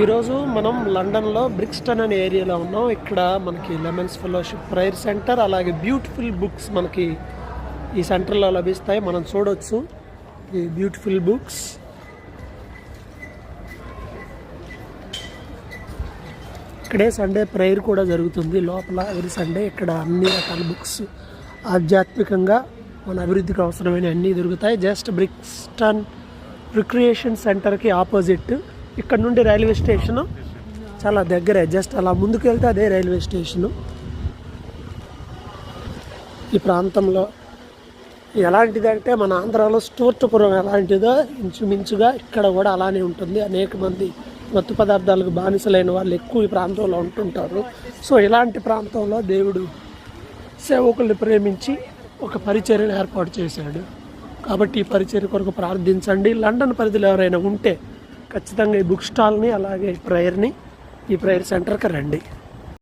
ఈరోజు మనం లండన్లో బ్రిక్స్టన్ అనే ఏరియాలో ఉన్నాం. ఇక్కడ మనకి లెమన్స్ ఫెలోషిప్ ప్రేయర్ సెంటర్, అలాగే బ్యూటిఫుల్ బుక్స్ మనకి ఈ సెంటర్లో లభిస్తాయి. మనం చూడవచ్చు ఈ బ్యూటిఫుల్ బుక్స్. ఇక్కడే సండే ప్రేయర్ కూడా జరుగుతుంది లోపల ఎవరి సండే. ఇక్కడ అన్ని రకాల బుక్స్ ఆధ్యాత్మికంగా మన అభివృద్ధికి అవసరమైన అన్నీ దొరుకుతాయి. జస్ట్ బ్రిక్స్టన్ రిక్రియేషన్ సెంటర్కి ఆపోజిట్. ఇక్కడ నుండి రైల్వే స్టేషను చాలా దగ్గరే, జస్ట్ అలా ముందుకు వెళ్తే అదే రైల్వే స్టేషను. ఈ ప్రాంతంలో ఎలాంటిదంటే మన ఆంధ్రాలో స్టూర్టపురం ఎలాంటిదో ఇంచుమించుగా ఇక్కడ కూడా అలానే ఉంటుంది. అనేక మంది మత్తు పదార్థాలకు బానిసలైన వాళ్ళు ఎక్కువ ఈ ప్రాంతంలో ఉంటుంటారు. సో ఇలాంటి ప్రాంతంలో దేవుడు సేవకుల్ని ప్రేమించి ఒక పరిచర్యను ఏర్పాటు చేశాడు. కాబట్టి ఈ పరిచర్య కొరకు ప్రార్థించండి. లండన్ పరిధిలో ఎవరైనా ఉంటే ఖచ్చితంగా ఈ బుక్ స్టాల్ని, అలాగే ఈ ప్రేయర్ సెంటర్కి రండి.